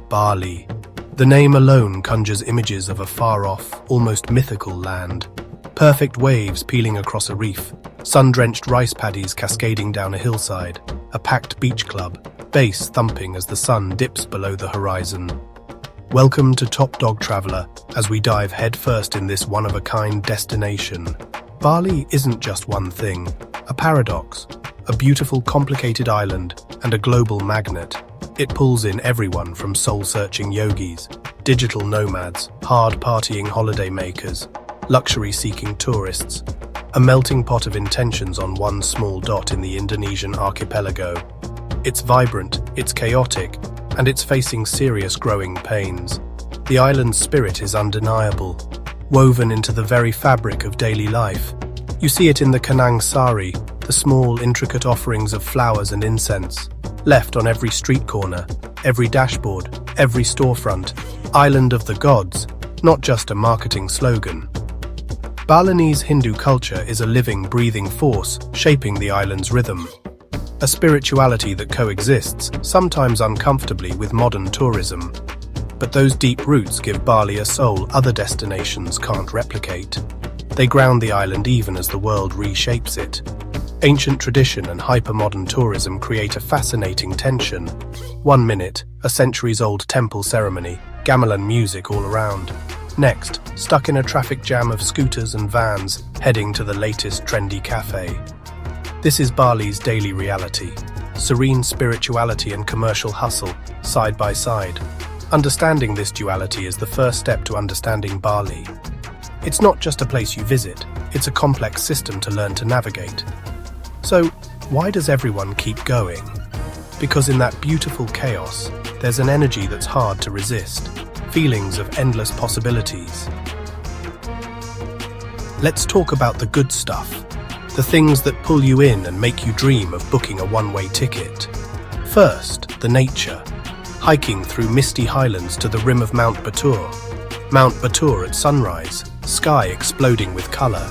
Bali. The name alone conjures images of a far-off, almost mythical land. Perfect waves peeling across a reef, sun-drenched rice paddies cascading down a hillside, a packed beach club, bass thumping as the sun dips below the horizon. Welcome to Top Dog Traveler as we dive headfirst in this one-of-a-kind destination. Bali isn't just one thing, a paradox, a beautiful, complicated island, and a global magnet. It pulls in everyone from soul-searching yogis, digital nomads, hard-partying holidaymakers, luxury-seeking tourists, a melting pot of intentions on one small dot in the Indonesian archipelago. It's vibrant, it's chaotic, and it's facing serious growing pains. The island's spirit is undeniable, woven into the very fabric of daily life. You see it in the Kanang Sari, the small, intricate offerings of flowers and incense, left on every street corner, every dashboard, every storefront. Island of the gods, not just a marketing slogan. Balinese Hindu culture is a living, breathing force shaping the island's rhythm. A spirituality that coexists, sometimes uncomfortably, with modern tourism. But those deep roots give Bali a soul other destinations can't replicate. They ground the island even as the world reshapes it. Ancient tradition and hypermodern tourism create a fascinating tension. 1 minute, a centuries-old temple ceremony, gamelan music all around. Next, stuck in a traffic jam of scooters and vans, heading to the latest trendy cafe. This is Bali's daily reality. Serene spirituality and commercial hustle, side by side. Understanding this duality is the first step to understanding Bali. It's not just a place you visit, it's a complex system to learn to navigate. So, why does everyone keep going? Because in that beautiful chaos, there's an energy that's hard to resist. Feelings of endless possibilities. Let's talk about the good stuff. The things that pull you in and make you dream of booking a one-way ticket. First, the nature. Hiking through misty highlands to the rim of Mount Batur. Mount Batur at sunrise, sky exploding with colour.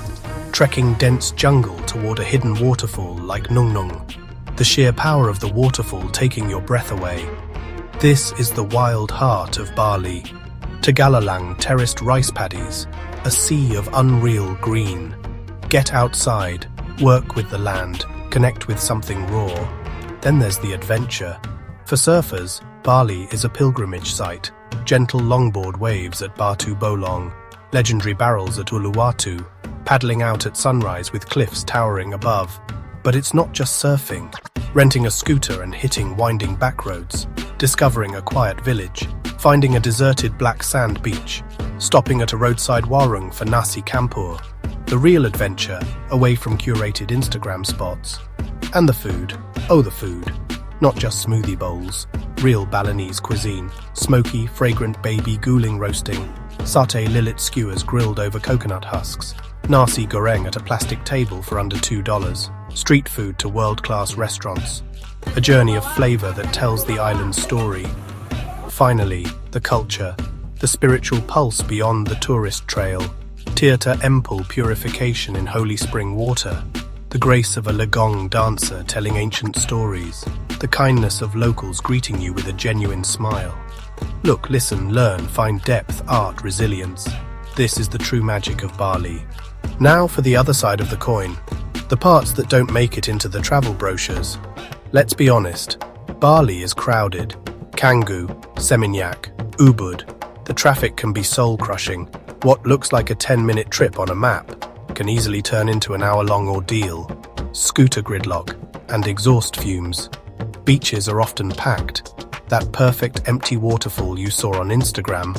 Trekking dense jungle toward a hidden waterfall like Nung Nung. The sheer power of the waterfall taking your breath away. This is the wild heart of Bali. Tegalalang terraced rice paddies, a sea of unreal green. Get outside, work with the land, connect with something raw. Then there's the adventure. For surfers, Bali is a pilgrimage site. Gentle longboard waves at Batu Bolong, legendary barrels at Uluwatu, paddling out at sunrise with cliffs towering above. But it's not just surfing. Renting a scooter and hitting winding back roads, discovering a quiet village, finding a deserted black sand beach, stopping at a roadside warung for nasi campur. The real adventure, away from curated Instagram spots. And the food. Oh, the food. Not just smoothie bowls. Real Balinese cuisine. Smoky, fragrant baby guling roasting. Satay lilit skewers grilled over coconut husks. Nasi goreng at a plastic table for under $2. Street food to world-class restaurants. A journey of flavour that tells the island's story. Finally, the culture. The spiritual pulse beyond the tourist trail. Tirta Empul purification in holy spring water. The grace of a Legong dancer telling ancient stories. The kindness of locals greeting you with a genuine smile. Look, listen, learn, find depth, art, resilience. This is the true magic of Bali. Now for the other side of the coin. The parts that don't make it into the travel brochures. Let's be honest, Bali is crowded. Canggu, Seminyak, Ubud. The traffic can be soul-crushing. What looks like a 10-minute trip on a map can easily turn into an hour-long ordeal. Scooter gridlock and exhaust fumes. Beaches are often packed. That perfect empty waterfall you saw on Instagram,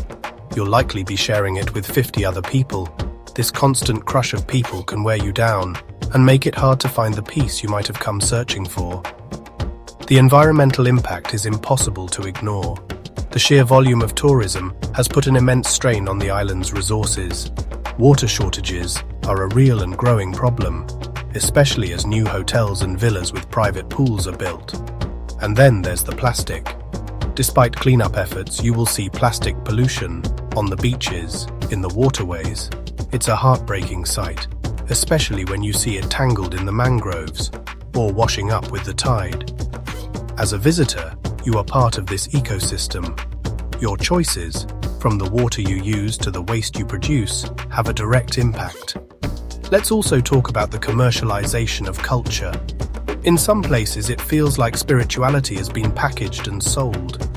you'll likely be sharing it with 50 other people. This constant crush of people can wear you down and make it hard to find the peace you might have come searching for. The environmental impact is impossible to ignore. The sheer volume of tourism has put an immense strain on the island's resources. Water shortages are a real and growing problem, especially as new hotels and villas with private pools are built. And then there's the plastic. Despite cleanup efforts, you will see plastic pollution on the beaches, in the waterways. It's a heartbreaking sight, especially when you see it tangled in the mangroves or washing up with the tide. As a visitor, you are part of this ecosystem. Your choices, from the water you use to the waste you produce, have a direct impact. Let's also talk about the commercialization of culture. In some places, it feels like spirituality has been packaged and sold.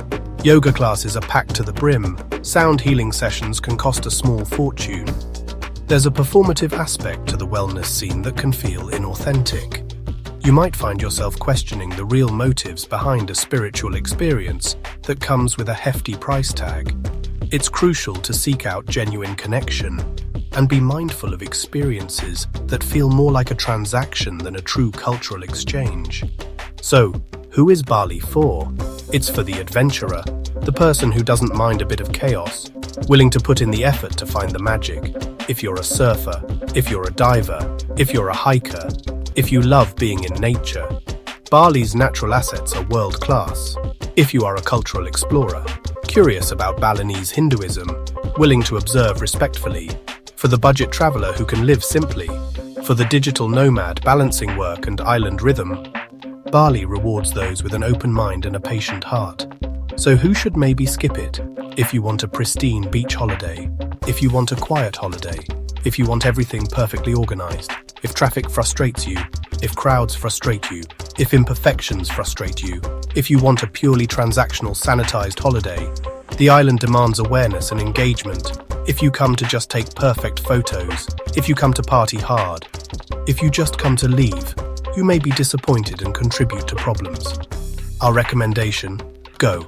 Yoga classes are packed to the brim. Sound healing sessions can cost a small fortune. There's a performative aspect to the wellness scene that can feel inauthentic. You might find yourself questioning the real motives behind a spiritual experience that comes with a hefty price tag. It's crucial to seek out genuine connection and be mindful of experiences that feel more like a transaction than a true cultural exchange. So, who is Bali for? It's for the adventurer, the person who doesn't mind a bit of chaos, willing to put in the effort to find the magic. If you're a surfer, if you're a diver, if you're a hiker, if you love being in nature, Bali's natural assets are world-class. If you are a cultural explorer, curious about Balinese Hinduism, willing to observe respectfully, for the budget traveler who can live simply, for the digital nomad balancing work and island rhythm, Bali rewards those with an open mind and a patient heart. So who should maybe skip it? If you want a pristine beach holiday, if you want a quiet holiday, if you want everything perfectly organized, if traffic frustrates you, if crowds frustrate you, if imperfections frustrate you, if you want a purely transactional sanitized holiday, the island demands awareness and engagement. If you come to just take perfect photos, if you come to party hard, if you just come to leave, you may be disappointed and contribute to problems. Our recommendation: go.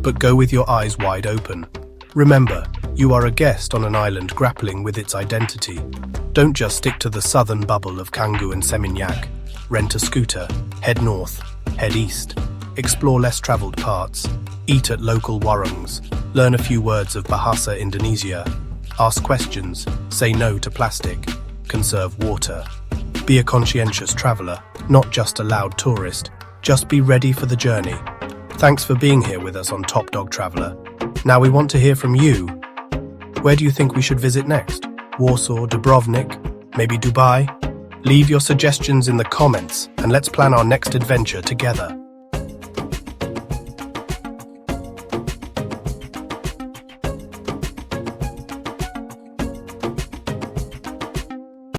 But go with your eyes wide open. Remember, you are a guest on an island grappling with its identity. Don't just stick to the southern bubble of Canggu and Seminyak. Rent a scooter, head north, head east, explore less traveled parts, eat at local warungs, learn a few words of Bahasa Indonesia, ask questions, say no to plastic, conserve water. Be a conscientious traveler, not just a loud tourist. Just be ready for the journey. Thanks for being here with us on Top Dog Traveler. Now we want to hear from you. Where do you think we should visit next? Warsaw, Dubrovnik, maybe Dubai? Leave your suggestions in the comments and let's plan our next adventure together.